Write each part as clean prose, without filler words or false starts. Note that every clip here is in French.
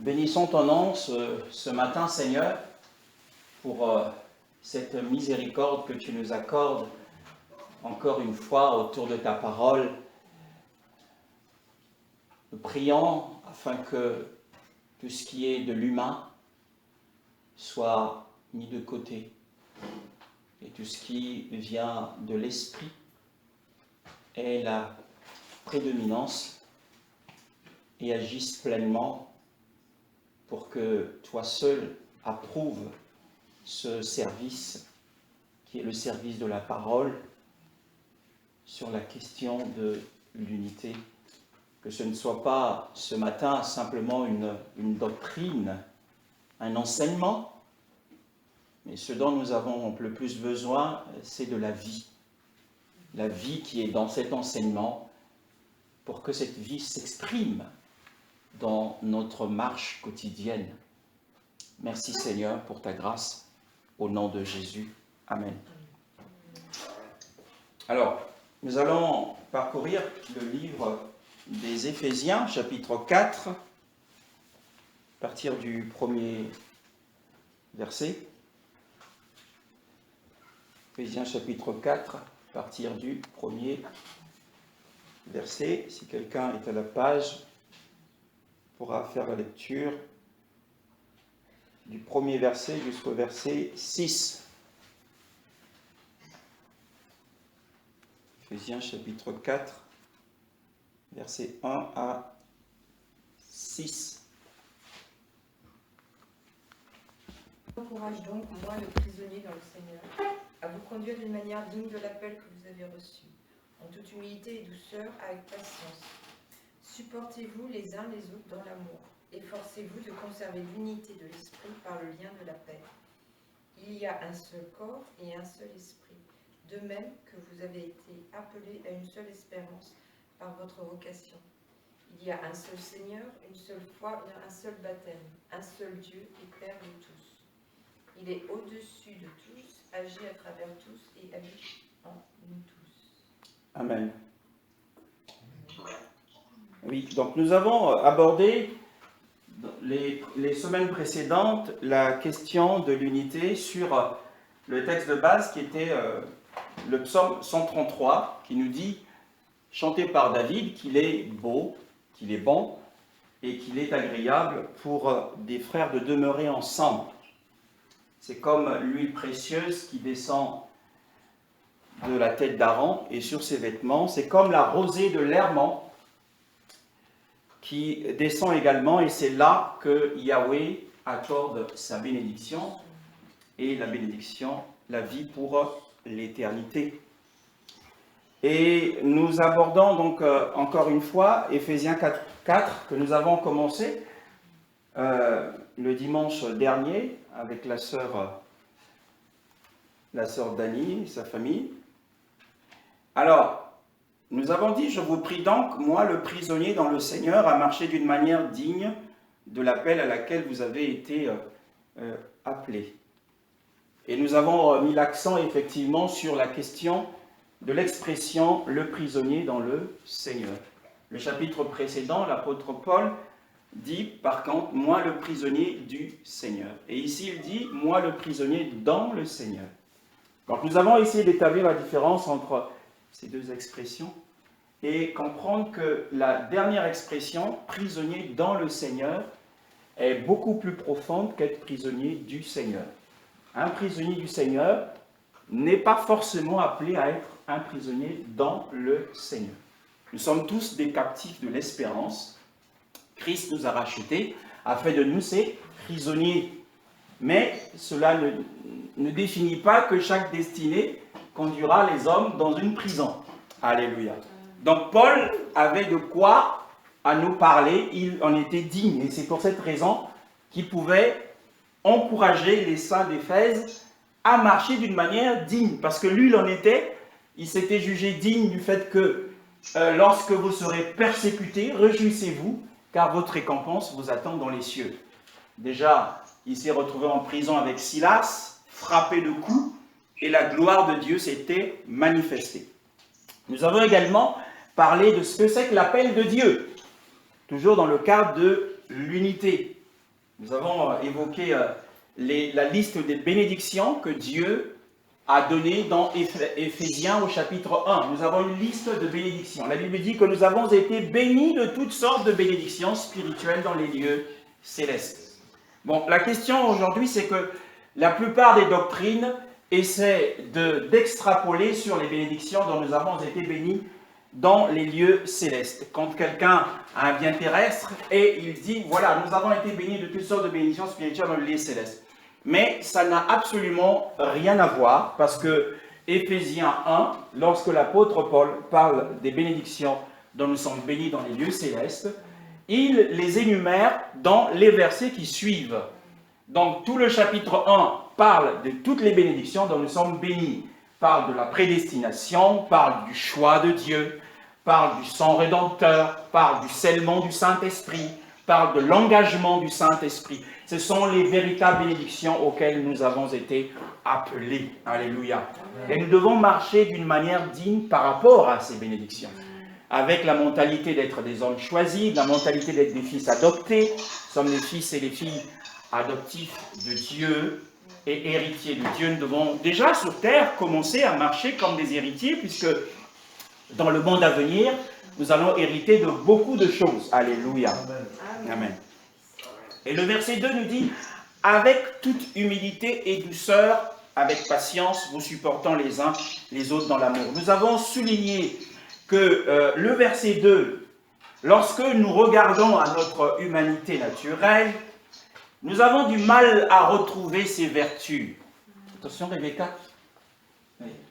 Nous bénissons ton nom ce matin, Seigneur, pour cette miséricorde que tu nous accordes encore une fois autour de ta parole. Nous prions afin que tout ce qui est de l'humain soit mis de côté et tout ce qui vient de l'esprit ait la prédominance et agisse pleinement pour que toi seul approuves ce service qui est le service de la parole sur la question de l'unité. Que ce ne soit pas ce matin simplement une doctrine, un enseignement, mais ce dont nous avons le plus besoin, c'est de la vie. La vie qui est dans cet enseignement, pour que cette vie s'exprime dans notre marche quotidienne. Merci Seigneur pour ta grâce, au nom de Jésus. Amen. Alors, nous allons parcourir le livre des Éphésiens, chapitre 4, à partir du premier verset. Éphésiens, chapitre 4, à partir du premier verset. Si quelqu'un est à la page, pourra faire la lecture du premier verset jusqu'au verset 6. Éphésiens, chapitre 4, versets 1 à 6. J'encourage donc, moi, le prisonnier dans le Seigneur, à vous conduire d'une manière digne de l'appel que vous avez reçu, en toute humilité et douceur, avec patience. Supportez-vous les uns les autres dans l'amour. Efforcez-vous de conserver l'unité de l'esprit par le lien de la paix. Il y a un seul corps et un seul esprit, de même que vous avez été appelés à une seule espérance par votre vocation. Il y a un seul Seigneur, une seule foi, un seul baptême, un seul Dieu et Père de tous. Il est au-dessus de tous, agit à travers tous et habite en nous tous. Amen. Oui, donc nous avons abordé les semaines précédentes la question de l'unité sur le texte de base qui était le psaume 133, qui nous dit, chanté par David, qu'il est beau, qu'il est bon et qu'il est agréable pour des frères de demeurer ensemble. C'est comme l'huile précieuse qui descend de la tête d'Aaron et sur ses vêtements. C'est comme la rosée de l'Hermon qui descend également, et c'est là que Yahweh accorde sa bénédiction, et la bénédiction, la vie pour l'éternité. Et nous abordons donc encore une fois Éphésiens 4 que nous avons commencé le dimanche dernier avec la sœur Dani et sa famille. Alors, nous avons dit, je vous prie donc, moi le prisonnier dans le Seigneur, à marcher d'une manière digne de l'appel à laquelle vous avez été appelés. Et nous avons mis l'accent effectivement sur la question de l'expression « le prisonnier dans le Seigneur ». Le chapitre précédent, l'apôtre Paul dit par contre « moi le prisonnier du Seigneur ». Et ici il dit « moi le prisonnier dans le Seigneur ». Donc nous avons essayé d'établir la différence entre ces deux expressions et comprendre que la dernière expression, prisonnier dans le Seigneur, est beaucoup plus profonde qu'être prisonnier du Seigneur. Un prisonnier du Seigneur n'est pas forcément appelé à être un prisonnier dans le Seigneur. Nous sommes tous des captifs de l'espérance. Christ nous a rachetés, a fait de nous ses prisonniers. Mais cela ne définit pas que chaque destinée conduira les hommes dans une prison. Alléluia. Donc Paul avait de quoi à nous parler, il en était digne. Et c'est pour cette raison qu'il pouvait encourager les saints d'Éphèse à marcher d'une manière digne. Parce que lui, il s'était jugé digne du fait que lorsque vous serez persécutés, réjouissez-vous, car votre récompense vous attend dans les cieux. Déjà, il s'est retrouvé en prison avec Silas, frappé de coups, et la gloire de Dieu s'était manifestée. Nous avons également parlé de ce que c'est que l'appel de Dieu, toujours dans le cadre de l'unité. Nous avons évoqué la liste des bénédictions que Dieu a données dans Éphésiens au chapitre 1. Nous avons une liste de bénédictions. La Bible dit que nous avons été bénis de toutes sortes de bénédictions spirituelles dans les lieux célestes. Bon, la question aujourd'hui, c'est que la plupart des doctrines essaient d'extrapoler sur les bénédictions dont nous avons été bénis dans les lieux célestes. Quand quelqu'un a un bien terrestre et il dit, voilà, nous avons été bénis de toutes sortes de bénédictions spirituelles dans les lieux célestes. Mais ça n'a absolument rien à voir parce que Éphésiens 1, lorsque l'apôtre Paul parle des bénédictions dont nous sommes bénis dans les lieux célestes, il les énumère dans les versets qui suivent. Donc tout le chapitre 1 parle de toutes les bénédictions dont nous sommes bénis. Parle de la prédestination, parle du choix de Dieu, parle du sang rédempteur, parle du scellement du Saint-Esprit, parle de l'engagement du Saint-Esprit. Ce sont les véritables bénédictions auxquelles nous avons été appelés. Alléluia. Et nous devons marcher d'une manière digne par rapport à ces bénédictions. Avec la mentalité d'être des hommes choisis, la mentalité d'être des fils adoptés. Nous sommes les fils et les filles adoptifs de Dieu et héritiers de Dieu. Nous devons déjà sur terre commencer à marcher comme des héritiers, puisque dans le monde à venir, nous allons hériter de beaucoup de choses. Alléluia. Amen. Amen. Et le verset 2 nous dit, « Avec toute humilité et douceur, avec patience, vous supportant les uns les autres dans l'amour. » Nous avons souligné que le verset 2, lorsque nous regardons à notre humanité naturelle, nous avons du mal à retrouver ces vertus. Attention, Rebecca.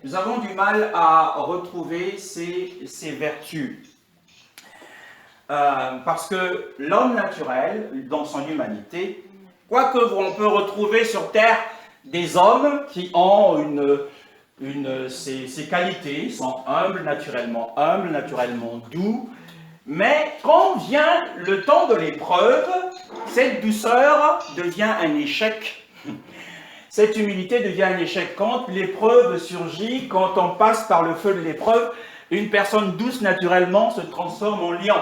Nous avons du mal à retrouver ces vertus. Parce que l'homme naturel, dans son humanité, quoique on peut retrouver sur Terre des hommes qui ont ces qualités, sont humbles, naturellement doux, mais quand vient le temps de l'épreuve, cette douceur devient un échec. Cette humilité devient un échec. Quand l'épreuve surgit, quand on passe par le feu de l'épreuve, une personne douce naturellement se transforme en lion.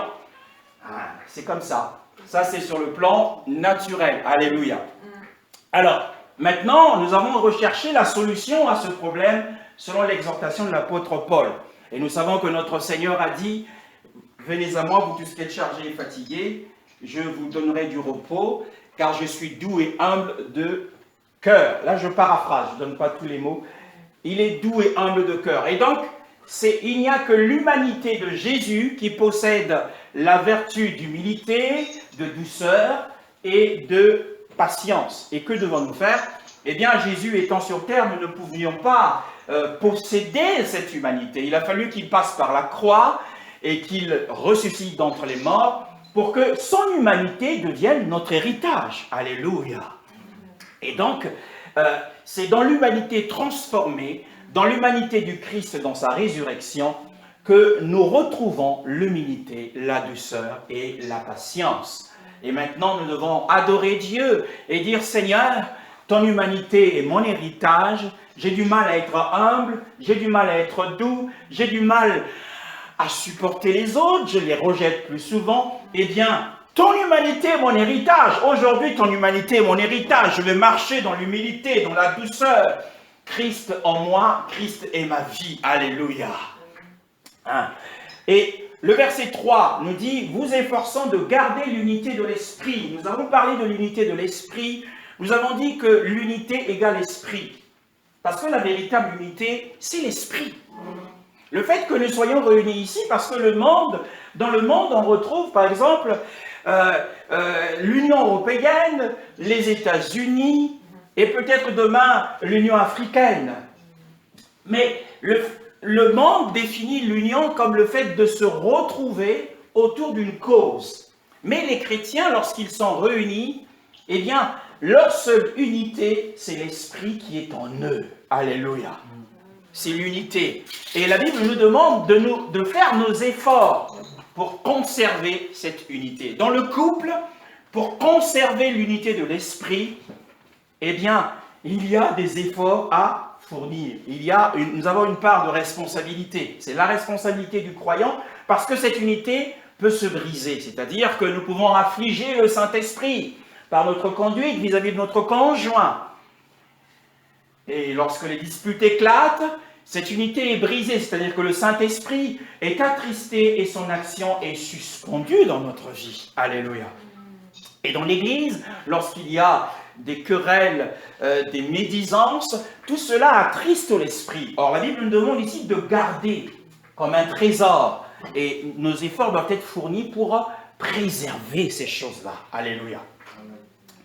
C'est comme ça. Ça, c'est sur le plan naturel. Alléluia. Alors, maintenant, nous avons recherché la solution à ce problème selon l'exhortation de l'apôtre Paul. Et nous savons que notre Seigneur a dit, « Venez à moi, vous tous qui êtes chargés et fatigués, je vous donnerai du repos, car je suis doux et humble de cœur. » Là, je paraphrase, je ne donne pas tous les mots. Il est doux et humble de cœur. Et donc, il n'y a que l'humanité de Jésus qui possède la vertu d'humilité, de douceur et de patience. Et que devons-nous faire? Eh bien, Jésus étant sur terre, nous ne pouvions pas posséder cette humanité. Il a fallu qu'il passe par la croix et qu'il ressuscite d'entre les morts pour que son humanité devienne notre héritage. Alléluia. Et donc, c'est dans l'humanité transformée, dans l'humanité du Christ, dans sa résurrection, que nous retrouvons l'humilité, la douceur et la patience. Et maintenant, nous devons adorer Dieu et dire, Seigneur, ton humanité est mon héritage, j'ai du mal à être humble, j'ai du mal à être doux, j'ai du mal à supporter les autres, je les rejette plus souvent. Eh bien, ton humanité est mon héritage. Aujourd'hui, ton humanité est mon héritage. Je vais marcher dans l'humilité, dans la douceur. Christ en moi, Christ est ma vie. Alléluia. Et le verset 3 nous dit, vous efforçant de garder l'unité de l'esprit. Nous avons parlé de l'unité de l'esprit. Nous avons dit que l'unité égale esprit. Parce que la véritable unité, c'est l'esprit. Le fait que nous soyons réunis ici, parce que dans le monde, on retrouve par exemple l'Union européenne, les États-Unis et peut-être demain l'Union africaine. Mais le monde définit l'union comme le fait de se retrouver autour d'une cause. Mais les chrétiens, lorsqu'ils sont réunis, eh bien, leur seule unité, c'est l'esprit qui est en eux. Alléluia. C'est l'unité. Et la Bible nous demande de faire nos efforts pour conserver cette unité. Dans le couple, pour conserver l'unité de l'esprit, eh bien, il y a des efforts à fournir. Nous avons une part de responsabilité. C'est la responsabilité du croyant parce que cette unité peut se briser. C'est-à-dire que nous pouvons affliger le Saint-Esprit. par notre conduite vis-à-vis de notre conjoint. Et lorsque les disputes éclatent, cette unité est brisée, c'est-à-dire que le Saint-Esprit est attristé et son action est suspendue dans notre vie. Alléluia. Et dans l'Église, lorsqu'il y a des querelles, des médisances, tout cela attriste l'esprit. Or, la Bible nous demande ici de garder comme un trésor. Et nos efforts doivent être fournis pour préserver ces choses-là. Alléluia.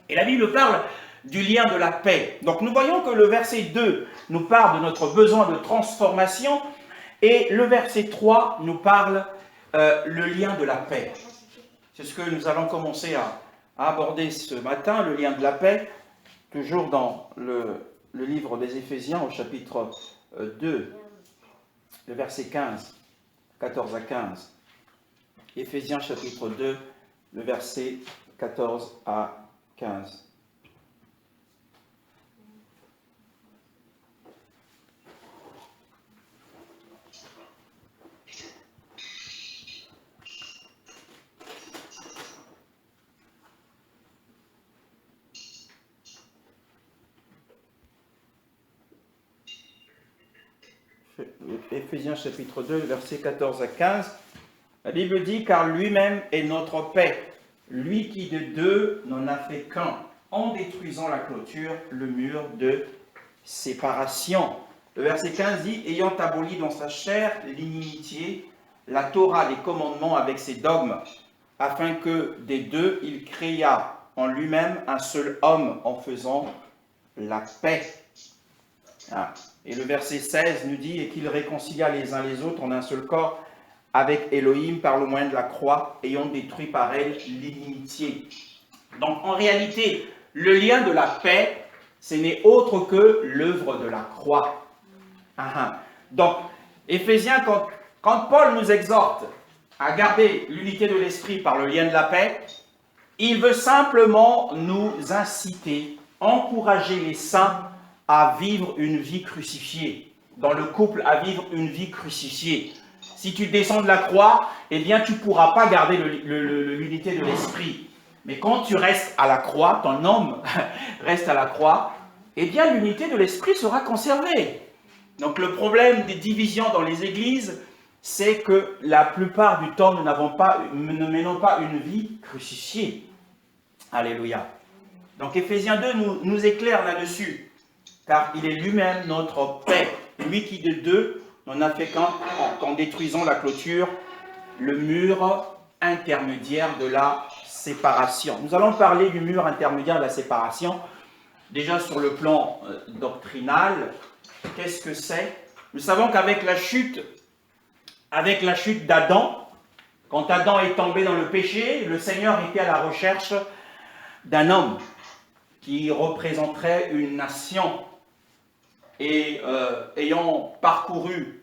Et la Bible parle du lien de la paix. Donc nous voyons que le verset 2 nous parle de notre besoin de transformation et le verset 3 nous parle le lien de la paix. C'est ce que nous allons commencer à aborder ce matin, le lien de la paix, toujours dans le livre des Éphésiens au chapitre 2, le verset 15, 14 à 15. Éphésiens chapitre 2, le verset 14 à 15. Éphésiens chapitre 2, versets 14 à 15, la Bible dit « Car lui-même est notre paix, lui qui de deux n'en a fait qu'un, en détruisant la clôture, le mur de séparation. » Le verset 15 dit « Ayant aboli dans sa chair l'inimitié, la Torah, les commandements avec ses dogmes, afin que des deux il créa en lui-même un seul homme en faisant la paix. » Et le verset 16 nous dit « Et qu'il réconcilia les uns les autres en un seul corps avec Elohim par le moyen de la croix, ayant détruit par elle l'inimitié. » Donc en réalité, le lien de la paix, ce n'est autre que l'œuvre de la croix. Donc, Éphésiens, quand Paul nous exhorte à garder l'unité de l'esprit par le lien de la paix, il veut simplement nous inciter, encourager les saints à vivre une vie crucifiée, dans le couple à vivre une vie crucifiée. Si tu descends de la croix, eh bien tu ne pourras pas garder l'unité de l'esprit. Mais quand tu restes à la croix, ton homme reste à la croix, eh bien l'unité de l'esprit sera conservée. Donc le problème des divisions dans les églises, c'est que la plupart du temps, nous ne menons pas une vie crucifiée. Alléluia. Donc Éphésiens 2 nous éclaire là-dessus. Car il est lui-même notre paix, lui qui de deux n'en a fait qu'en détruisant la clôture, le mur intermédiaire de la séparation. Nous allons parler du mur intermédiaire de la séparation. Déjà sur le plan doctrinal, qu'est-ce que c'est? Nous savons qu'avec la chute d'Adam, quand Adam est tombé dans le péché, le Seigneur était à la recherche d'un homme qui représenterait une nation. Et ayant parcouru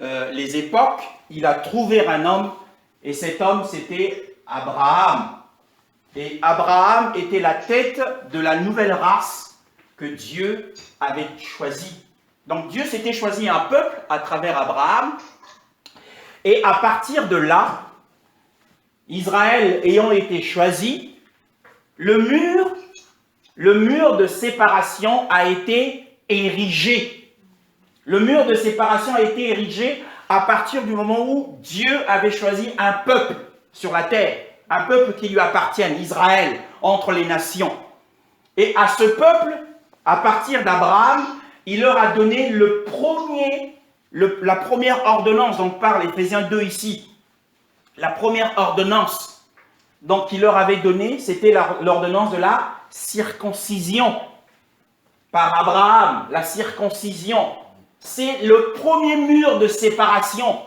les époques, il a trouvé un homme, et cet homme c'était Abraham. Et Abraham était la tête de la nouvelle race que Dieu avait choisie. Donc Dieu s'était choisi un peuple à travers Abraham, et à partir de là, Israël ayant été choisi, le mur de séparation a été érigé. Le mur de séparation a été érigé à partir du moment où Dieu avait choisi un peuple sur la terre, un peuple qui lui appartienne, Israël, entre les nations. Et à ce peuple, à partir d'Abraham, il leur a donné la première ordonnance dont parle Éphésiens 2 ici. La première ordonnance donc qu'il leur avait donnée, c'était l'ordonnance de la circoncision. Par Abraham, la circoncision, c'est le premier mur de séparation.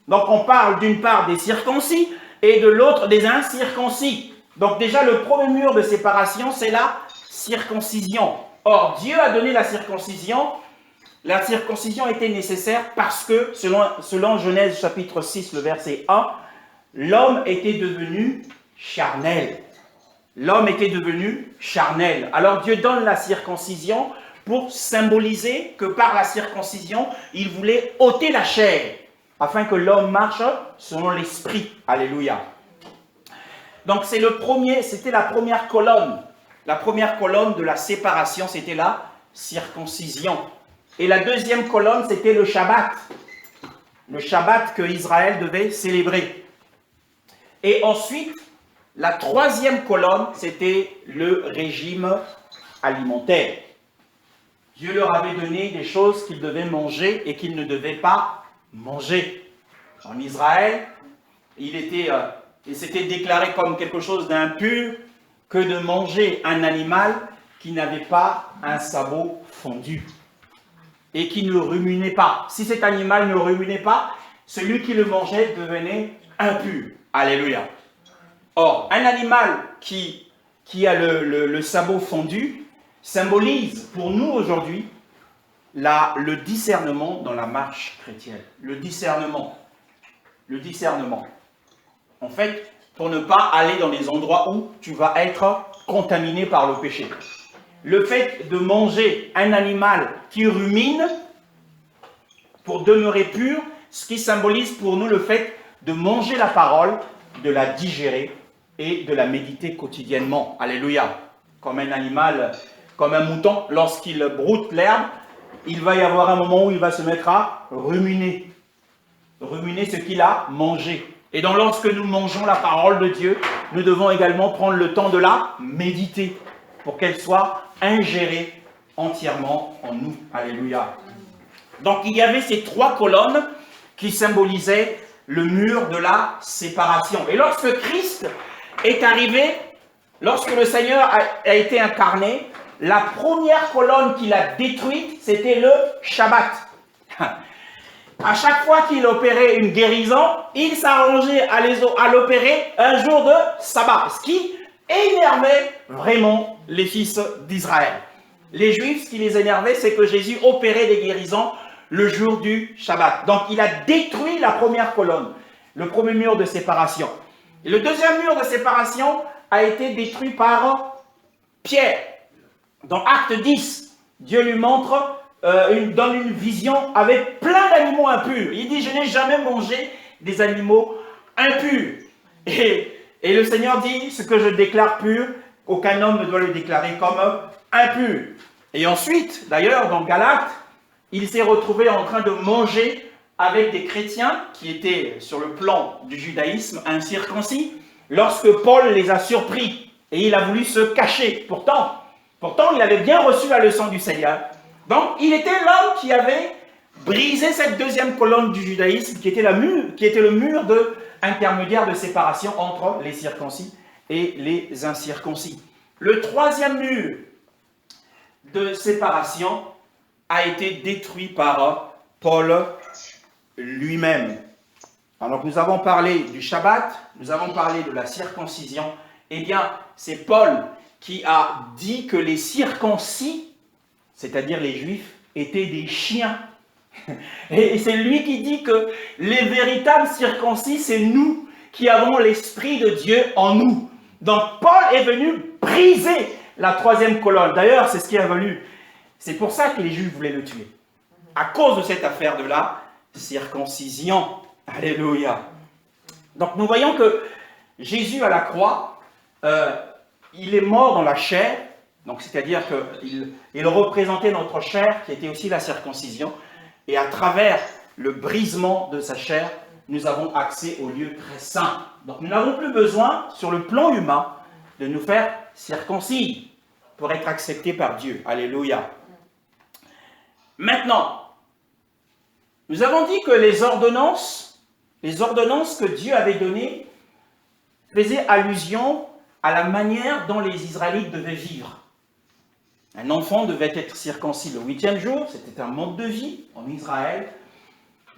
Donc on parle d'une part des circoncis et de l'autre des incirconcis. Donc déjà le premier mur de séparation, c'est la circoncision. Or Dieu a donné la circoncision. La circoncision était nécessaire parce que, selon Genèse chapitre 6, le verset 1, l'homme était devenu charnel. L'homme était devenu charnel. Alors Dieu donne la circoncision pour symboliser que par la circoncision, il voulait ôter la chair, afin que l'homme marche selon l'esprit. Alléluia. Donc c'était la première colonne. La première colonne de la séparation, c'était la circoncision. Et la deuxième colonne, c'était le Shabbat. Le Shabbat que Israël devait célébrer. Et ensuite, la troisième colonne, c'était le régime alimentaire. Dieu leur avait donné des choses qu'ils devaient manger et qu'ils ne devaient pas manger. En Israël, il s'était déclaré comme quelque chose d'impur que de manger un animal qui n'avait pas un sabot fondu et qui ne ruminait pas. Si cet animal ne ruminait pas, celui qui le mangeait devenait impur. Alléluia. Or, un animal qui a le sabot fondu symbolise pour nous aujourd'hui le discernement dans la marche chrétienne. Le discernement. En fait, pour ne pas aller dans des endroits où tu vas être contaminé par le péché. Le fait de manger un animal qui rumine pour demeurer pur, ce qui symbolise pour nous le fait de manger la parole, de la digérer et de la méditer quotidiennement. Alléluia. Comme un animal, comme un mouton, lorsqu'il broute l'herbe, il va y avoir un moment où il va se mettre à ruminer. Ruminer ce qu'il a mangé. Et donc lorsque nous mangeons la parole de Dieu, nous devons également prendre le temps de la méditer pour qu'elle soit ingérée entièrement en nous. Alléluia. Donc il y avait ces trois colonnes qui symbolisaient le mur de la séparation. Et lorsque Christ est arrivé, lorsque le Seigneur a été incarné, la première colonne qu'il a détruite, c'était le Shabbat. À chaque fois qu'il opérait une guérison, il s'arrangeait à l'opérer un jour de sabbat, ce qui énervait vraiment les fils d'Israël. Les Juifs, ce qui les énervait, c'est que Jésus opérait des guérisons le jour du Shabbat. Donc il a détruit la première colonne, le premier mur de séparation. Et le deuxième mur de séparation a été détruit par Pierre. Dans Acte 10, Dieu lui montre, donne une vision avec plein d'animaux impurs. Il dit, je n'ai jamais mangé des animaux impurs. Et le Seigneur dit, ce que je déclare pur, aucun homme ne doit le déclarer comme impur. Et ensuite, d'ailleurs, dans Galates, il s'est retrouvé en train de manger avec des chrétiens qui étaient sur le plan du judaïsme incirconcis, lorsque Paul les a surpris et il a voulu se cacher. Pourtant, il avait bien reçu la leçon du Seigneur. Donc, il était l'homme qui avait brisé cette deuxième colonne du judaïsme, qui était le mur intermédiaire de séparation entre les circoncis et les incirconcis. Le troisième mur de séparation a été détruit par Paul lui-même. Alors, nous avons parlé du Shabbat, nous avons parlé de la circoncision. Eh bien, c'est Paul qui a dit que les circoncis, c'est-à-dire les Juifs, étaient des chiens. Et c'est lui qui dit que les véritables circoncis, c'est nous qui avons l'Esprit de Dieu en nous. Donc Paul est venu briser la troisième colonne. D'ailleurs, c'est ce qui a valu. C'est pour ça que les Juifs voulaient le tuer. À cause de cette affaire de la circoncision. Alléluia. Donc nous voyons que Jésus à la croix, il est mort dans la chair. Donc c'est-à-dire qu'il représentait notre chair, qui était aussi la circoncision. Et à travers le brisement de sa chair, nous avons accès au lieu très saint. Donc nous n'avons plus besoin, sur le plan humain, de nous faire circoncis pour être acceptés par Dieu. Alléluia. Maintenant, nous avons dit que les ordonnances que Dieu avait données faisaient allusion à la manière dont les Israélites devaient vivre. Un enfant devait être circoncis le 8e jour, c'était un mode de vie en Israël.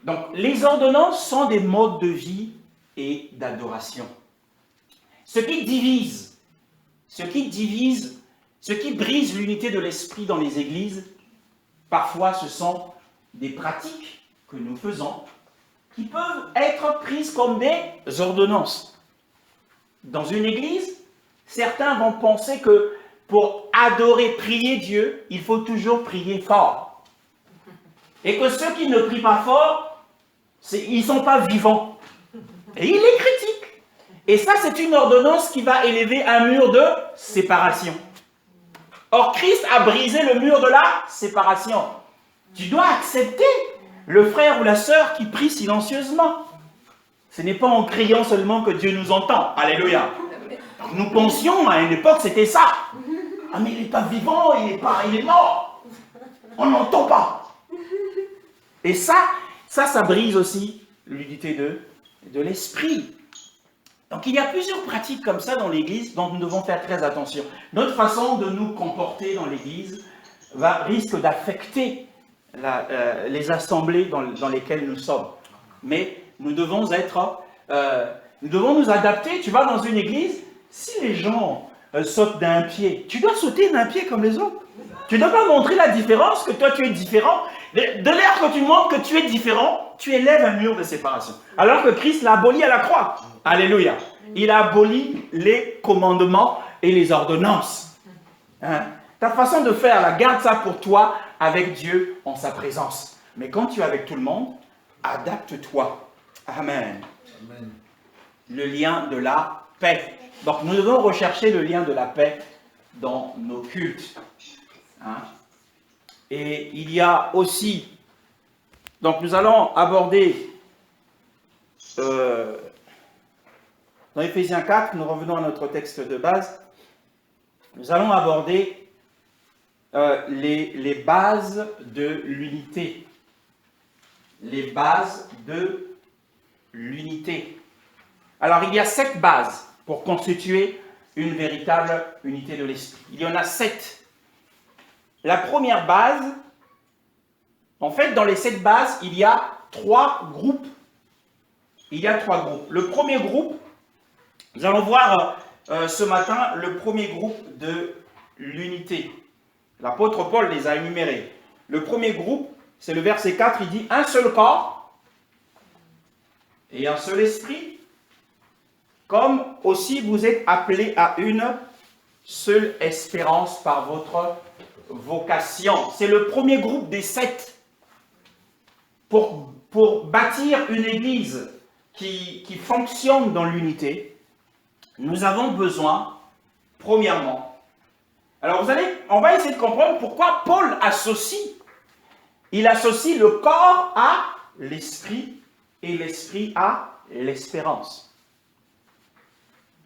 Donc, les ordonnances sont des modes de vie et d'adoration. Ce qui brise l'unité de l'esprit dans les églises, parfois ce sont des pratiques que nous faisons qui peuvent être prises comme des ordonnances. Dans une église, certains vont penser que pour adorer, prier Dieu, il faut toujours prier fort. Et que ceux qui ne prient pas fort, ils ne sont pas vivants. Et ils les critiquent. Et ça, c'est une ordonnance qui va élever un mur de séparation. Or, Christ a brisé le mur de la séparation. Tu dois accepter le frère ou la sœur qui prie silencieusement. Ce n'est pas en criant seulement que Dieu nous entend. Alléluia. Nous pensions à une époque, c'était ça. Ah, mais il n'est pas vivant, il est mort. On n'entend pas. Et ça brise aussi l'unité de l'esprit. Donc il y a plusieurs pratiques comme ça dans l'Église dont nous devons faire très attention. Notre façon de nous comporter dans l'Église risque d'affecter les assemblées dans lesquelles nous sommes. Mais nous devons nous adapter. Tu vas dans une église, si les gens sautent d'un pied, tu dois sauter d'un pied comme les autres. Tu ne dois pas montrer la différence, que toi tu es différent. De l'air que tu montres que tu es différent, tu élèves un mur de séparation. Alors que Christ l'a aboli à la croix. Alléluia. Il a aboli les commandements et les ordonnances. Hein? Ta façon de faire, là, garde ça pour toi avec Dieu en sa présence. Mais quand tu es avec tout le monde, adapte-toi. Amen. Amen. Le lien de la paix. Donc nous devons rechercher le lien de la paix dans nos cultes. Hein? Et il y a aussi, donc nous allons aborder, dans Éphésiens 4, nous revenons à notre texte de base, nous allons aborder les bases de l'unité. Les bases de l'unité. Alors il y a 7 bases pour constituer une véritable unité de l'esprit. Il y en a 7. La première base, en fait, dans les 7 bases, il y a 3 groupes. Il y a 3 groupes. Le premier groupe, nous allons voir ce matin le premier groupe de l'unité. L'apôtre Paul les a énumérés. Le premier groupe, c'est le verset 4, il dit « Un seul corps et un seul esprit, comme aussi vous êtes appelés à une seule espérance par votre vocation. » C'est le premier groupe des 7. Pour bâtir une église qui fonctionne dans l'unité, nous avons besoin, premièrement, alors on va essayer de comprendre pourquoi Paul associe le corps à l'esprit et l'esprit à l'espérance.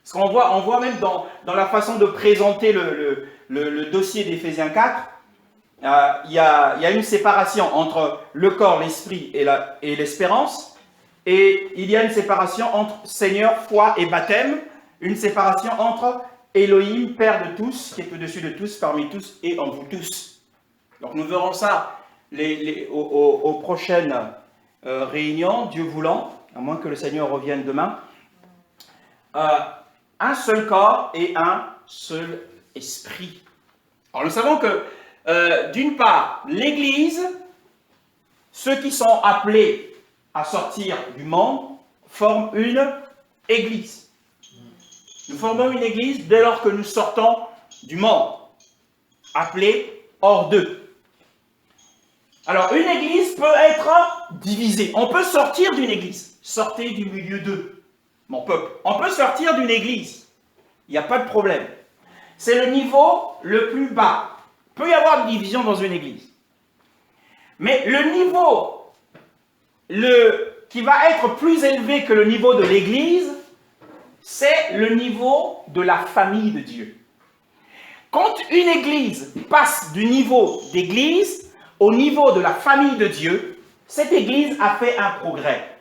Parce qu'on voit même dans la façon de présenter le dossier d'Éphésiens 4, il y a une séparation entre le corps, l'esprit et l'espérance, et il y a une séparation entre Seigneur, foi et baptême, une séparation entre Elohim, Père de tous, qui est au-dessus de tous, parmi tous et en vous tous. Donc nous verrons ça aux prochaines réunions, Dieu voulant, à moins que le Seigneur revienne demain. Un seul corps et un seul esprit. Alors nous savons que, d'une part, l'Église, ceux qui sont appelés à sortir du monde, forment une Église. Nous formons une Église dès lors que nous sortons du monde, appelés hors d'eux. Alors, une Église peut être divisée. On peut sortir d'une Église. Sortez du milieu d'eux, mon peuple. On peut sortir d'une Église. Il n'y a pas de problème. C'est le niveau le plus bas. Il peut y avoir une division dans une Église. Mais le niveau qui va être plus élevé que le niveau de l'Église, c'est le niveau de la famille de Dieu. Quand une Église passe du niveau d'Église au niveau de la famille de Dieu, cette Église a fait un progrès.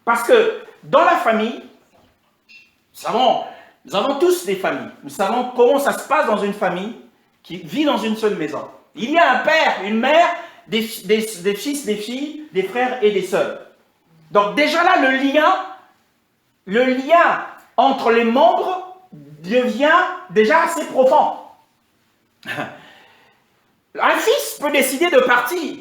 Parce que dans la famille, nous avons tous des familles. Nous savons comment ça se passe dans une famille qui vit dans une seule maison. Il y a un père, une mère, des fils, des filles, des frères et des sœurs. Donc déjà là, le lien entre les membres devient déjà assez profond. Un fils peut décider de partir,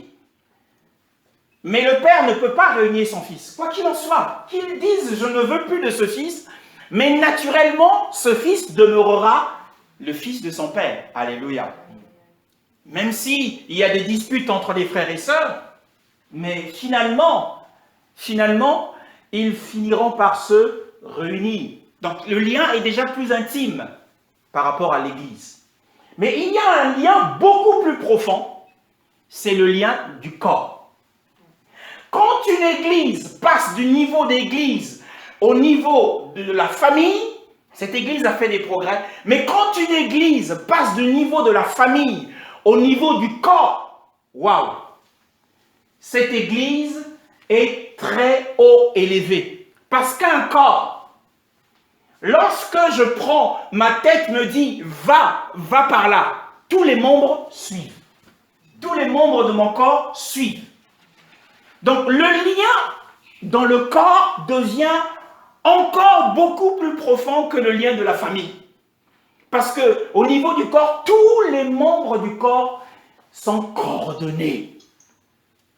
mais le père ne peut pas réunir son fils. Quoi qu'il en soit, qu'il dise « je ne veux plus de ce fils », mais naturellement, ce fils demeurera le fils de son père. Alléluia. Même s'il y a des disputes entre les frères et sœurs, mais finalement, ils finiront par se réunir. Donc le lien est déjà plus intime par rapport à l'Église. Mais il y a un lien beaucoup plus profond, c'est le lien du corps. Quand une Église passe du niveau d'Église au niveau de la famille, cette Église a fait des progrès. Mais quand une Église passe du niveau de la famille au niveau du corps, waouh! Cette Église est très haut élevée. Parce qu'un corps, lorsque je prends, ma tête me dit, va par là, tous les membres suivent. Tous les membres de mon corps suivent. Donc le lien dans le corps devient encore beaucoup plus profond que le lien de la famille. Parce qu'au niveau du corps, tous les membres du corps sont coordonnés.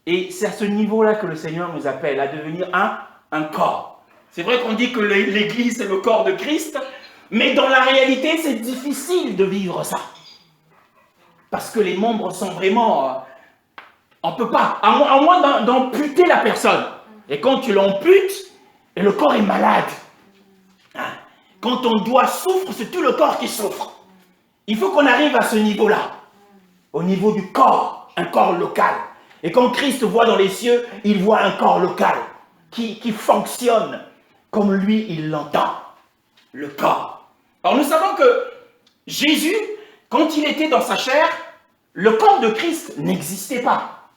Et c'est à ce niveau-là que le Seigneur nous appelle à devenir un corps. C'est vrai qu'on dit que l'Église est le corps de Christ, mais dans la réalité, c'est difficile de vivre ça. Parce que les membres sont vraiment... on ne peut pas, à moins d'amputer la personne. Et quand tu l'amputes, le corps est malade. Quand ton doigt souffre, c'est tout le corps qui souffre. Il faut qu'on arrive à ce niveau-là. Au niveau du corps, un corps local. Et quand Christ voit dans les cieux, il voit un corps local qui fonctionne comme lui, il l'entend. Le corps. Alors nous savons que Jésus, quand il était dans sa chair, le corps de Christ n'existait pas.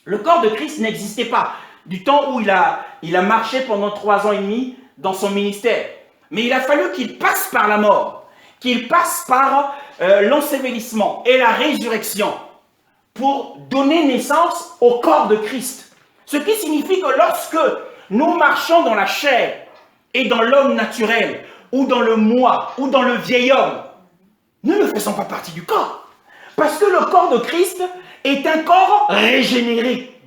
Le corps de Christ n'existait pas. Du temps où il a marché pendant 3 ans et demi dans son ministère. Mais il a fallu qu'il passe par la mort, qu'il passe par l'ensevelissement et la résurrection pour donner naissance au corps de Christ. Ce qui signifie que lorsque nous marchons dans la chair et dans l'homme naturel, ou dans le moi, ou dans le vieil homme, nous ne faisons pas partie du corps. Parce que le corps de Christ est un corps régénéré.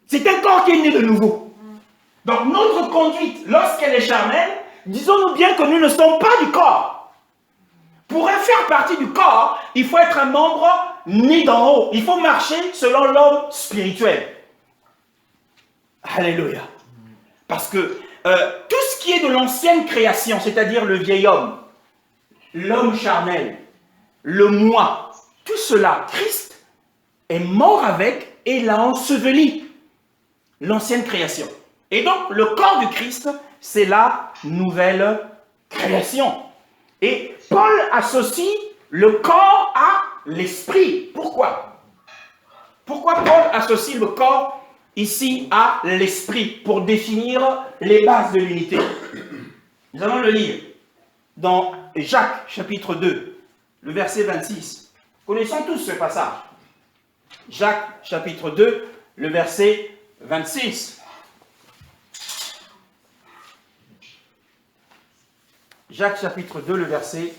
C'est un corps qui est né de nouveau. Donc notre conduite, lorsqu'elle est charnelle, disons-nous bien que nous ne sommes pas du corps. Pour faire partie du corps, il faut être un membre né d'en haut. Il faut marcher selon l'homme spirituel. Alléluia. Parce que tout ce qui est de l'ancienne création, c'est-à-dire le vieil homme, l'homme charnel, le moi, tout cela, Christ est mort avec et l'a enseveli. L'ancienne création. Et donc, le corps du Christ, c'est la nouvelle création. Et Paul associe le corps à l'esprit. Pourquoi? Pourquoi Paul associe le corps ici à l'esprit pour définir les bases de l'unité? Nous allons le lire dans Jacques chapitre 2, le verset 26. Connaissons tous ce passage. Jacques chapitre 2, le verset 26. Jacques chapitre 2, le verset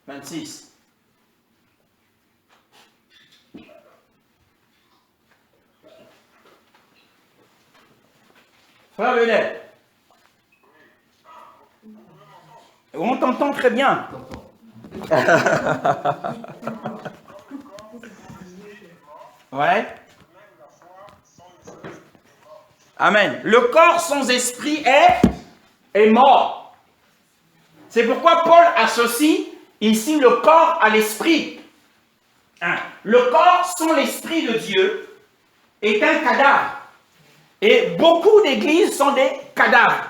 26. Frère Lionel, on t'entend très bien. Ouais. Amen. Le corps sans esprit est mort. C'est pourquoi Paul associe ici le corps à l'esprit. Le corps sans l'esprit de Dieu est un cadavre. Et beaucoup d'églises sont des cadavres.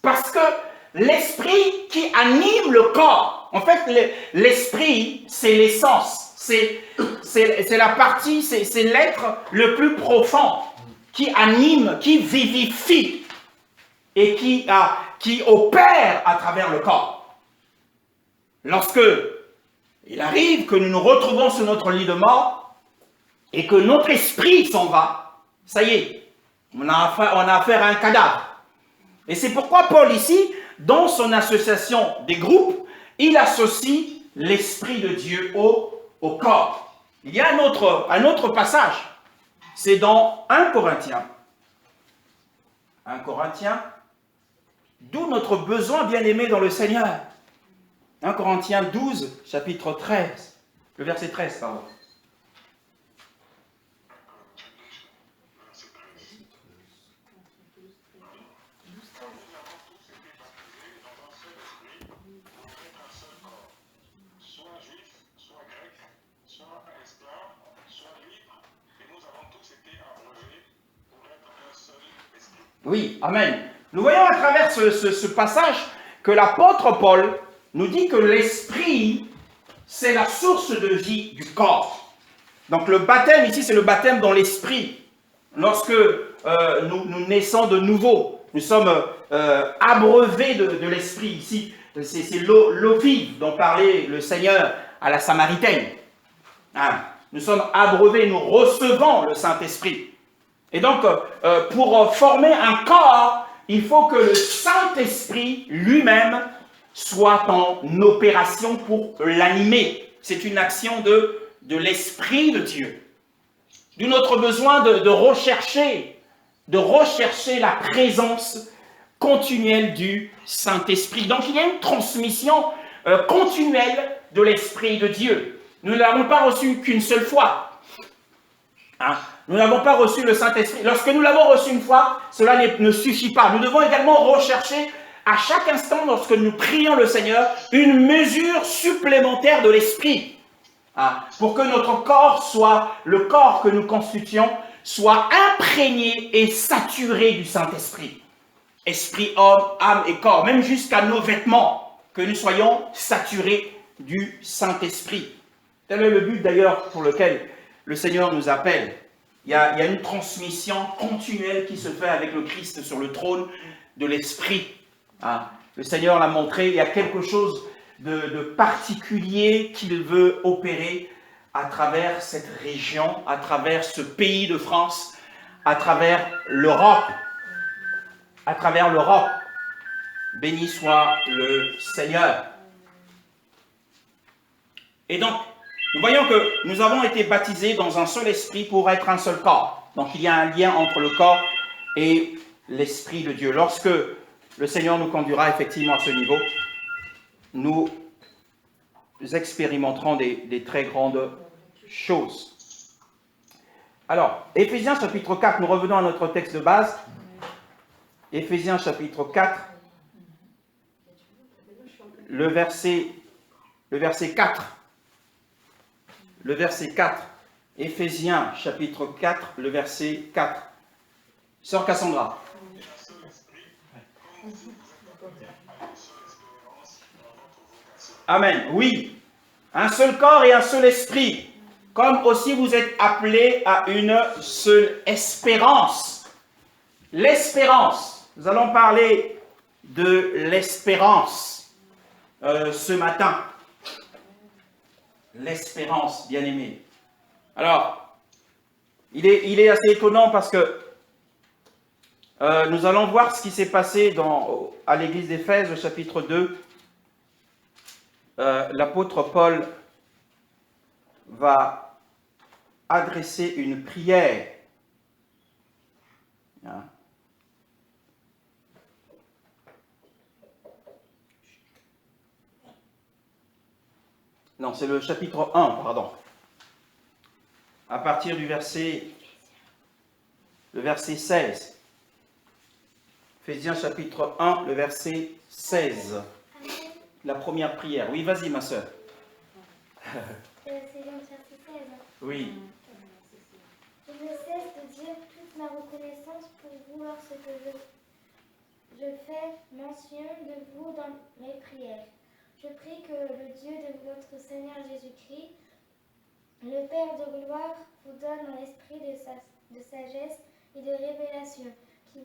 Parce que l'esprit qui anime le corps, en fait, l'esprit, c'est l'essence. C'est la partie, c'est l'être le plus profond qui anime, qui vivifie et qui opère à travers le corps. Lorsque il arrive que nous nous retrouvons sur notre lit de mort et que notre esprit s'en va, ça y est, on a affaire à un cadavre. Et c'est pourquoi Paul ici, dans son association des groupes, il associe l'esprit de Dieu au corps. Il y a un autre passage, c'est dans 1 Corinthiens. 1 Corinthiens, d'où notre besoin bien-aimé dans le Seigneur. 1 Corinthiens 12, chapitre 13, le verset 13, pardon. Oui, amen. Nous voyons à travers ce passage que l'apôtre Paul nous dit que l'esprit, c'est la source de vie du corps. Donc le baptême ici, c'est le baptême dans l'esprit. Lorsque nous naissons de nouveau, nous sommes abreuvés de l'esprit. Ici, c'est l'eau vive dont parlait le Seigneur à la Samaritaine. Hein? Nous sommes abreuvés, nous recevons le Saint-Esprit. Et donc, pour former un corps, il faut que le Saint-Esprit lui-même soit en opération pour l'animer. C'est une action de l'Esprit de Dieu. D'où notre besoin de rechercher la présence continuelle du Saint-Esprit. Donc, il y a une transmission continuelle de l'Esprit de Dieu. Nous ne l'avons pas reçu qu'une seule fois. Hein? Nous n'avons pas reçu le Saint-Esprit. Lorsque nous l'avons reçu une fois, cela ne suffit pas. Nous devons également rechercher à chaque instant, lorsque nous prions le Seigneur, une mesure supplémentaire de l'Esprit. Hein? Pour que notre corps soit, le corps que nous constituons, soit imprégné et saturé du Saint-Esprit. Esprit, homme, âme et corps, même jusqu'à nos vêtements, que nous soyons saturés du Saint-Esprit. Tel est le but d'ailleurs pour lequel le Seigneur nous appelle. Il y a une transmission continuelle qui se fait avec le Christ sur le trône de l'Esprit. Hein? Le Seigneur l'a montré, il y a quelque chose de particulier qu'il veut opérer à travers cette région, à travers ce pays de France, à travers l'Europe. À travers l'Europe. Béni soit le Seigneur. Et donc, nous voyons que nous avons été baptisés dans un seul esprit pour être un seul corps. Donc, il y a un lien entre le corps et l'Esprit de Dieu. Lorsque le Seigneur nous conduira effectivement à ce niveau, nous expérimenterons des très grandes choses. Alors, Éphésiens chapitre 4, nous revenons à notre texte de base. Éphésiens chapitre 4, le verset 4. Le verset 4. Éphésiens chapitre 4, le verset 4. Sœur Cassandra. Amen. Oui. Un seul corps et un seul esprit. Comme aussi vous êtes appelés à une seule espérance. L'espérance. Nous allons parler de l'espérance ce matin. L'espérance, bien-aimé. Alors, il est assez étonnant parce que nous allons voir ce qui s'est passé à l'église d'Éphèse, au chapitre 2. L'apôtre Paul va adresser une prière. Hein? Non, c'est le chapitre 1, pardon. À partir du verset 16. Éphésiens chapitre 1, le verset 16. La première prière. Oui, vas-y, ma soeur. C'est le verset 16. Oui. Je ne cesse de dire toute ma reconnaissance pour vous lorsque je fais mention de vous dans mes prières. Je prie que le Dieu de notre Seigneur Jésus-Christ, le Père de gloire, vous donne un esprit de sagesse et de révélation, qui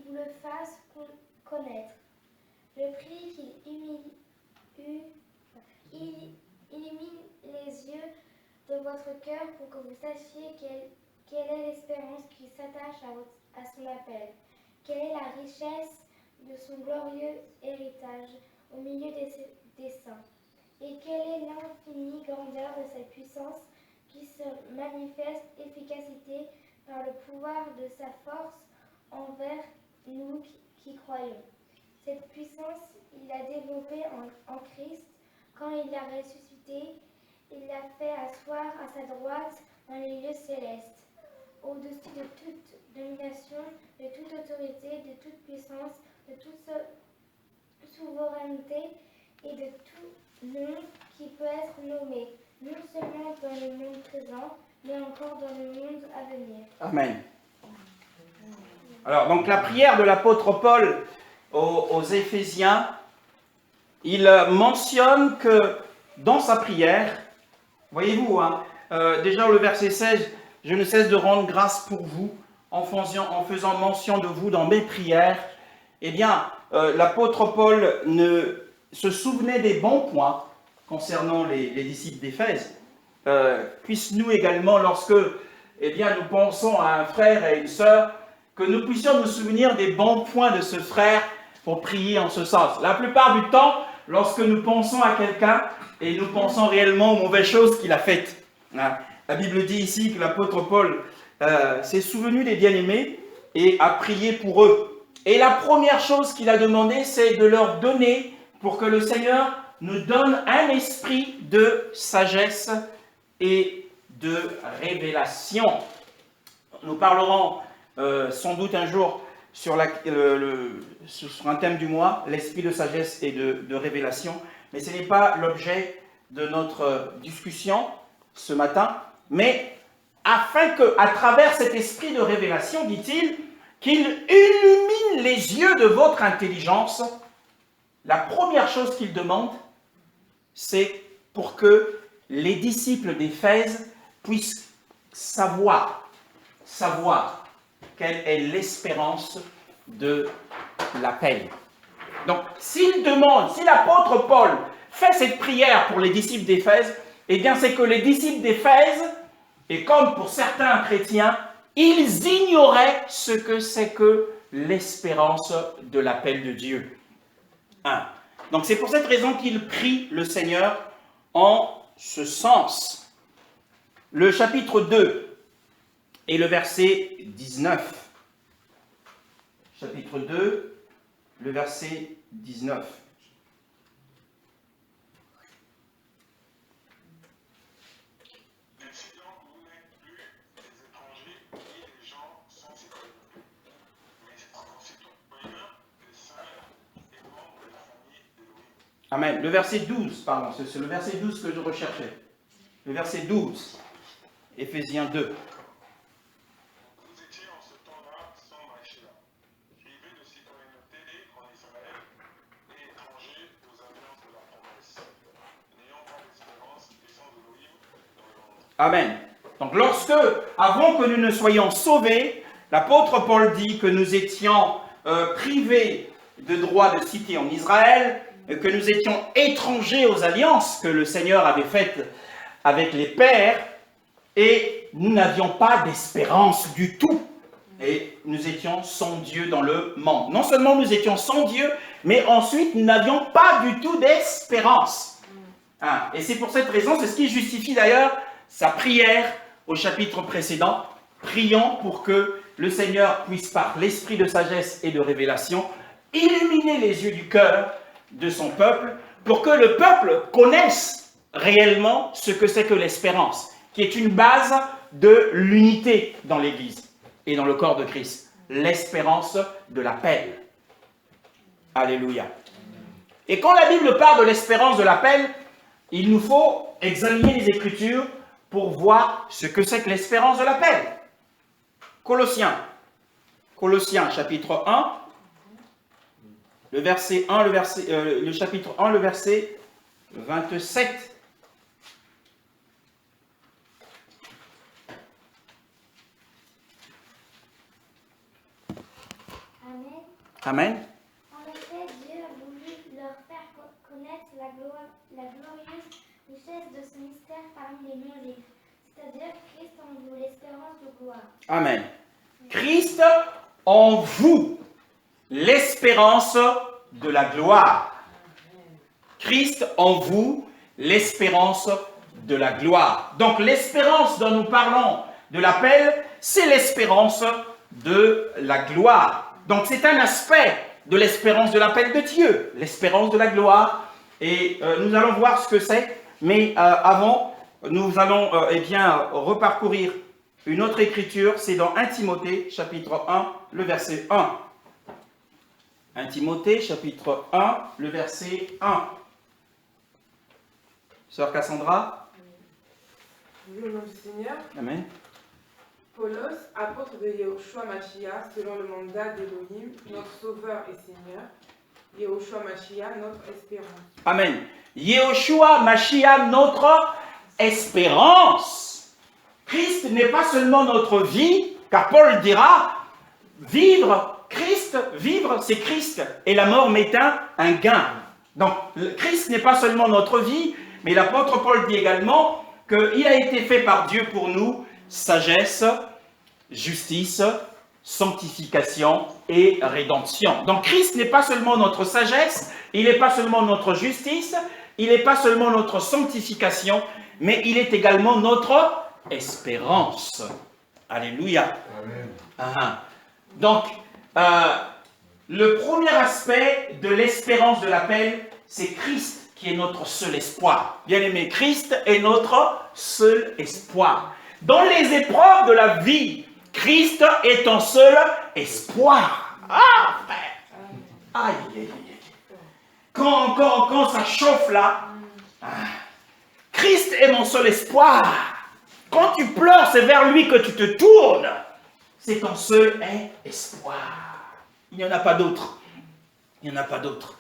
vous le fasse connaître. Je prie qu'il illumine les yeux de votre cœur pour que vous sachiez quelle est l'espérance qui s'attache à son appel, quelle est la richesse de son glorieux héritage au milieu des saints, et quelle est l'infinie grandeur de sa puissance qui se manifeste efficacité par le pouvoir de sa force envers nous qui croyons. Cette puissance, il l'a développée en Christ quand il l'a ressuscité. Il l'a fait asseoir à sa droite dans les lieux célestes, au-dessus de toute domination, de toute autorité, de toute puissance, de toute souveraineté et de tout nom qui peut être nommé, non seulement dans le monde présent, mais encore dans le monde à venir. Amen. Alors, donc la prière de l'apôtre Paul aux Éphésiens, il mentionne que dans sa prière, voyez-vous, hein, déjà le verset 16, « Je ne cesse de rendre grâce pour vous, en faisant mention de vous dans mes prières. » Eh bien, l'apôtre Paul se souvenait des bons points concernant les disciples d'Éphèse. Puisse-nous également, lorsque bien, nous pensons à un frère et une sœur, que nous puissions nous souvenir des bons points de ce frère pour prier en ce sens. La plupart du temps, lorsque nous pensons à quelqu'un et nous pensons réellement aux mauvaises choses qu'il a faites. La Bible dit ici que l'apôtre Paul s'est souvenu des bien-aimés et a prié pour eux. Et la première chose qu'il a demandé, c'est de leur donner, pour que le Seigneur nous donne un esprit de sagesse et de révélation. Nous parlerons sans doute un jour sur un thème du mois, l'esprit de sagesse et de révélation, mais ce n'est pas l'objet de notre discussion ce matin, mais afin qu'à travers cet esprit de révélation, dit-il, qu'il illumine les yeux de votre intelligence. La première chose qu'il demande, c'est pour que les disciples d'Éphèse puissent savoir quelle est l'espérance de l'appel. Donc, si l'apôtre Paul fait cette prière pour les disciples d'Éphèse, eh bien, c'est que les disciples d'Éphèse, et comme pour certains chrétiens, ils ignoraient ce que c'est que l'espérance de l'appel de Dieu. Donc, c'est pour cette raison qu'ils prient le Seigneur en ce sens. Le chapitre 2 et le verset 19. Chapitre 2, le verset 19. Amen. Le verset 12, pardon, c'est le verset 12 que je recherchais. Le verset 12, Éphésiens 2. Vous étiez en ce temps-là sans Maïchia, privés de citoyenneté en Israël et étrangers aux alliances de la promesse, n'ayant pas d'espérance et sans Elohim dans le monde. Amen. Donc avant que nous ne soyons sauvés, l'apôtre Paul dit que nous étions privés de droit de cité en Israël, que nous étions étrangers aux alliances que le Seigneur avait faites avec les pères, et nous n'avions pas d'espérance du tout. Et nous étions sans Dieu dans le monde. Non seulement nous étions sans Dieu, mais ensuite nous n'avions pas du tout d'espérance. Et c'est pour cette raison, c'est ce qui justifie d'ailleurs sa prière au chapitre précédent. Prions pour que le Seigneur puisse, par l'esprit de sagesse et de révélation, illuminer les yeux du cœur de son peuple, pour que le peuple connaisse réellement ce que c'est que l'espérance, qui est une base de l'unité dans l'Église et dans le corps de Christ. L'espérance de l'appel. Alléluia. Et quand la Bible parle de l'espérance de l'appel, il nous faut examiner les Écritures pour voir ce que c'est que l'espérance de l'appel. Colossiens chapitre 1, le chapitre 1, le verset 27. Amen. Amen. En effet, Dieu a voulu leur faire connaître la glorieuse richesse de ce mystère parmi les non-juifs, c'est-à-dire Christ en vous, l'espérance de gloire. Amen. Christ en vous, l'espérance de la gloire. Christ en vous, l'espérance de la gloire. Donc l'espérance dont nous parlons de l'appel, c'est l'espérance de la gloire. Donc c'est un aspect de l'espérance de l'appel de Dieu, l'espérance de la gloire. Et nous allons voir ce que c'est, mais avant, nous allons reparcourir une autre écriture, c'est dans 1 Timothée, chapitre 1, le verset 1. 1 Timothée, chapitre 1, le verset 1. Sœur Cassandra. Oui, au nom du Seigneur. Amen. Paulos, apôtre de Yehoshua Mashiach, selon le mandat d'Élohim, notre Sauveur et Seigneur. Yehoshua Mashiach, notre espérance. Amen. Yehoshua Mashiach, notre espérance. Christ n'est pas seulement notre vie, car Paul dira, vivre, c'est Christ, et la mort m'est un gain. Donc, Christ n'est pas seulement notre vie, mais l'apôtre Paul dit également qu'il a été fait par Dieu pour nous, sagesse, justice, sanctification et rédemption. Donc Christ n'est pas seulement notre sagesse, il n'est pas seulement notre justice, il n'est pas seulement notre sanctification, mais il est également notre espérance. Alléluia. Amen. Donc, le premier aspect de l'espérance de l'appel, c'est Christ qui est notre seul espoir. Bien-aimé, Christ est notre seul espoir. Dans les épreuves de la vie, Christ est ton seul espoir. Ah, frère. Aïe, aïe, aïe. Quand ça chauffe là, Christ est mon seul espoir. Quand tu pleures, c'est vers lui que tu te tournes. C'est ton seul espoir. Il n'y en a pas d'autre. Il n'y en a pas d'autre.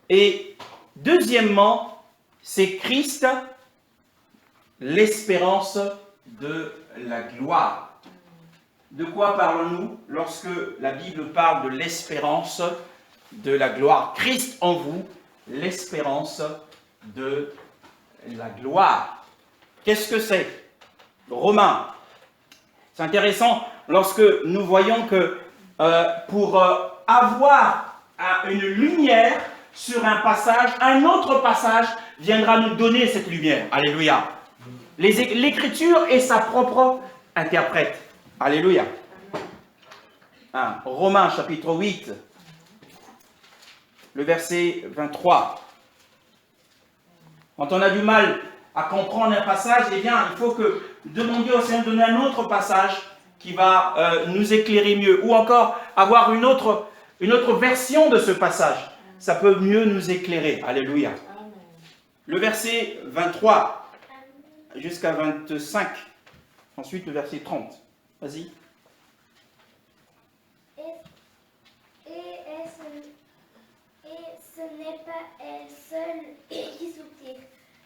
Et deuxièmement, c'est Christ, l'espérance de la gloire. De quoi parlons-nous lorsque la Bible parle de l'espérance de la gloire? Christ en vous, l'espérance de la gloire. Qu'est-ce que c'est? Romains. C'est intéressant lorsque nous voyons que pour avoir une lumière sur un passage, un autre passage viendra nous donner cette lumière. Alléluia. L'écriture est sa propre interprète. Alléluia. Romains chapitre 8, le verset 23. Quand on a du mal à comprendre un passage, eh bien, il faut que demander au Seigneur de donner un autre passage qui va nous éclairer mieux. Ou encore avoir une autre version de ce passage. Ça peut mieux nous éclairer. Alléluia. Le verset 23 jusqu'à 25. Ensuite, le verset 30. Vas-y. Et ce n'est pas elle seule qui soupire,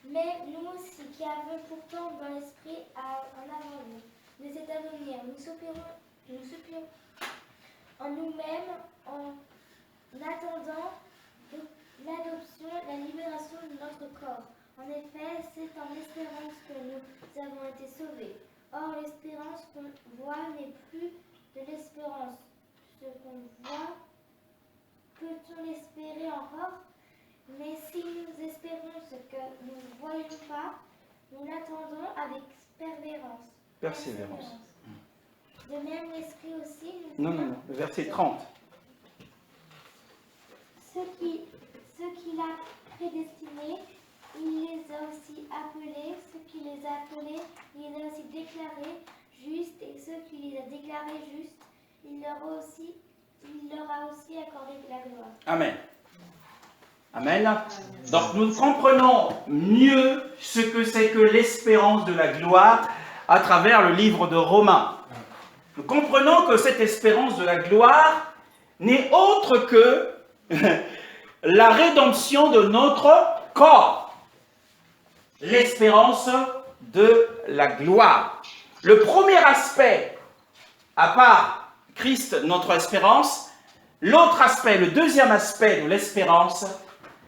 mais nous aussi qui avons pourtant dans l'esprit en avant nous, de cet avenir. Nous soupirons en nous-mêmes en attendant l'adoption, la libération de notre corps. En effet, c'est en espérance que nous avons été sauvés. Or, l'espérance qu'on voit n'est plus de l'espérance. Ce qu'on voit, peut-on l'espérer encore? Mais si nous espérons ce que nous ne voyons pas, nous l'attendons avec persévérance. De même, l'esprit aussi nous... Non, le verset 30. Ceux qu'il a prédestinés, il les a aussi appelés. Ceux qui les a appelés, il les a aussi déclarés justes. Et ceux qui les a déclarés justes, il leur a aussi accordé de la gloire. Amen. Amen. Donc nous comprenons mieux ce que c'est que l'espérance de la gloire à travers le livre de Romains. Nous comprenons que cette espérance de la gloire n'est autre que la rédemption de notre corps. L'espérance de la gloire. Le premier aspect, à part Christ, notre espérance, l'autre aspect, le deuxième aspect de l'espérance,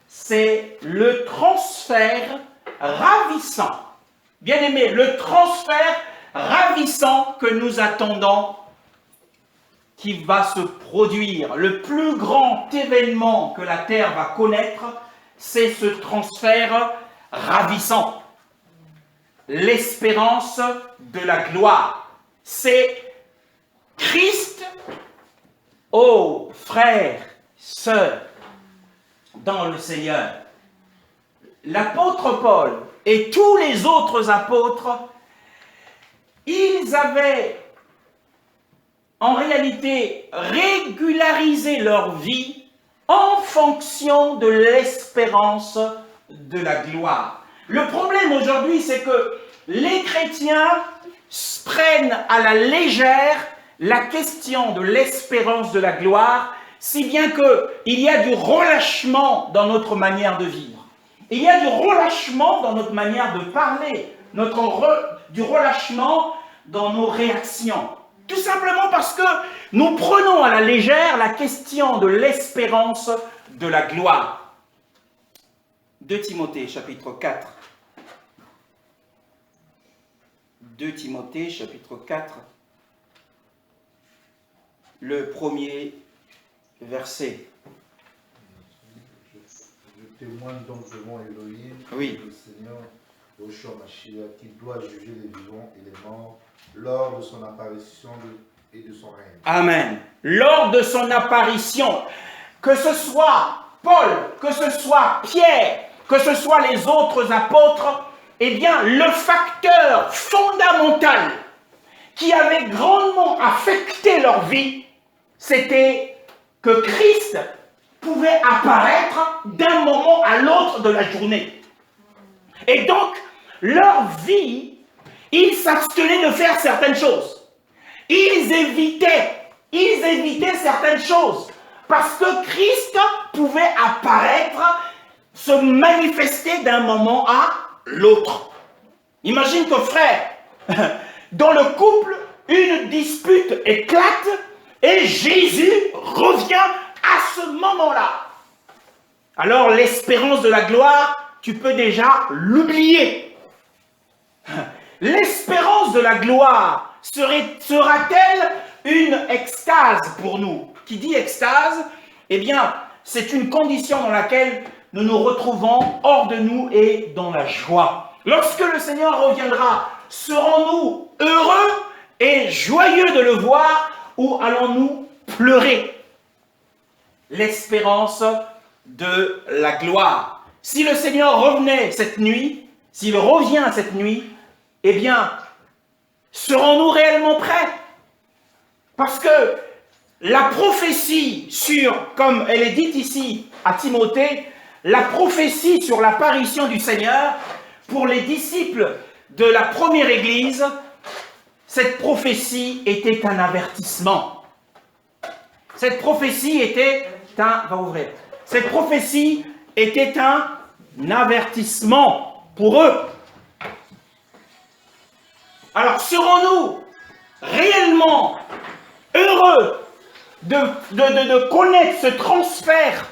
c'est le transfert ravissant. Bien-aimé, le transfert ravissant que nous attendons qui va se produire. Le plus grand événement que la terre va connaître, c'est ce transfert ravissant. L'espérance de la gloire. C'est Christ, ô frères, sœurs, dans le Seigneur. L'apôtre Paul et tous les autres apôtres, ils avaient en réalité régularisé leur vie en fonction de l'espérance de la gloire. Le problème aujourd'hui, c'est que les chrétiens prennent à la légère la question de l'espérance de la gloire, si bien qu'il y a du relâchement dans notre manière de vivre. Il y a du relâchement dans notre manière de parler, du relâchement dans nos réactions. Tout simplement parce que nous prenons à la légère la question de l'espérance de la gloire. 2 Timothée, chapitre 4. 2 Timothée, chapitre 4, le premier verset. Je témoigne donc devant Elohim, Oui. le Seigneur, Yahushua Mashiach, qui doit juger les vivants et les morts lors de son apparition et de son règne. Amen. Lors de son apparition, que ce soit Paul, que ce soit Pierre, que ce soit les autres apôtres, eh bien, le facteur fondamental qui avait grandement affecté leur vie, c'était que Christ pouvait apparaître d'un moment à l'autre de la journée. Et donc, leur vie, ils s'abstenaient de faire certaines choses. Ils évitaient certaines choses. Parce que Christ pouvait apparaître, se manifester d'un moment à l'autre. Imagine que frère, dans le couple, une dispute éclate et Jésus revient à ce moment-là. Alors l'espérance de la gloire, tu peux déjà l'oublier. L'espérance de la gloire sera-t-elle une extase pour nous? Qui dit extase, eh bien, c'est une condition dans laquelle nous nous retrouvons hors de nous et dans la joie. Lorsque le Seigneur reviendra, serons-nous heureux et joyeux de le voir ou allons-nous pleurer? L'espérance de la gloire. Si le Seigneur revenait cette nuit, s'il revient cette nuit, eh bien, serons-nous réellement prêts? Parce que la prophétie sur, comme elle est dite ici à Timothée, la prophétie sur l'apparition du Seigneur, pour les disciples de la première Église, cette prophétie était un avertissement. Cette prophétie était Cette prophétie était un avertissement pour eux. Alors, serons-nous réellement heureux de connaître ce transfert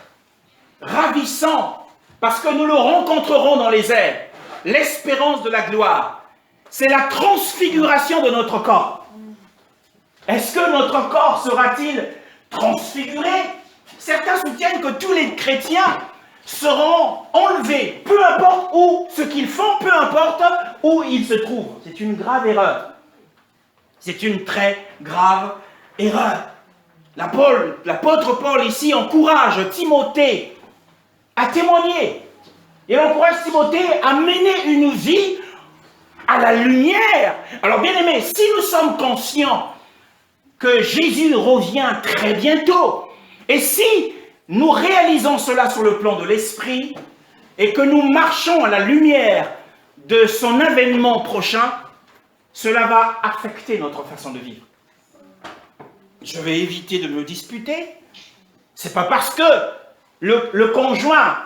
ravissant, parce que nous le rencontrerons dans les airs, l'espérance de la gloire? C'est la transfiguration de notre corps. Est-ce que notre corps sera-t-il transfiguré? Certains soutiennent que tous les chrétiens seront enlevés, peu importe où ce qu'ils font, peu importe où ils se trouvent. C'est une grave erreur. C'est une très grave erreur. L'apôtre Paul ici encourage Timothée à témoigner. Il encourage Timothée à mener une vie à la lumière. Alors bien aimés, si nous sommes conscients que Jésus revient très bientôt, et si nous réalisons cela sur le plan de l'esprit, et que nous marchons à la lumière de son avènement prochain, cela va affecter notre façon de vivre. Je vais éviter de me disputer. C'est pas parce que le conjoint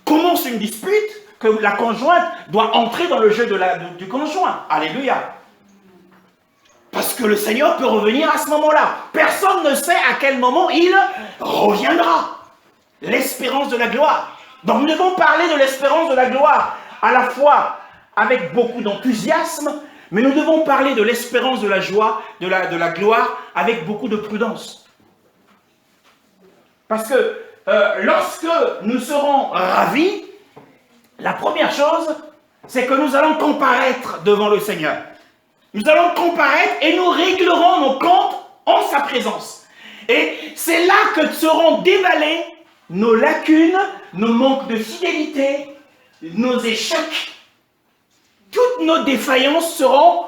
commence une dispute que la conjointe doit entrer dans le jeu du conjoint. Alléluia. Parce que le Seigneur peut revenir à ce moment-là. Personne ne sait à quel moment il reviendra. L'espérance de la gloire. Donc nous devons parler de l'espérance de la gloire à la fois avec beaucoup d'enthousiasme, mais nous devons parler de l'espérance de la joie, de la gloire, avec beaucoup de prudence. Parce que lorsque nous serons ravis, la première chose, c'est que nous allons comparaître devant le Seigneur. Nous allons comparaître et nous réglerons nos comptes en sa présence. Et c'est là que seront dévalés nos lacunes, nos manques de fidélité, nos échecs. Toutes nos défaillances seront...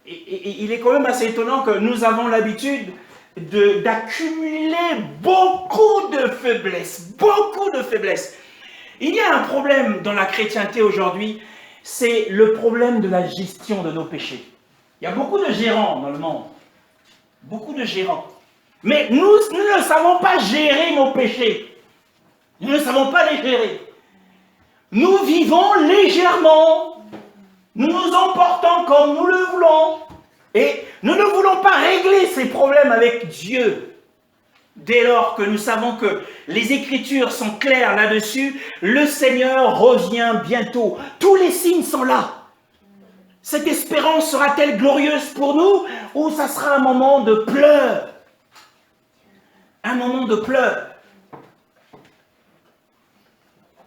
Et il est quand même assez étonnant que nous avons l'habitude d'accumuler beaucoup de faiblesses. Beaucoup de faiblesses. Il y a un problème dans la chrétienté aujourd'hui, c'est le problème de la gestion de nos péchés. Il y a beaucoup de gérants dans le monde. Beaucoup de gérants. Mais nous ne savons pas gérer nos péchés. Nous ne savons pas les gérer. Nous vivons légèrement. Nous nous emportons comme nous le voulons. Et nous ne voulons pas régler ces problèmes avec Dieu. Dès lors que nous savons que les Écritures sont claires là-dessus, le Seigneur revient bientôt. Tous les signes sont là. Cette espérance sera-t-elle glorieuse pour nous ou ça sera un moment de pleurs? Un moment de pleurs.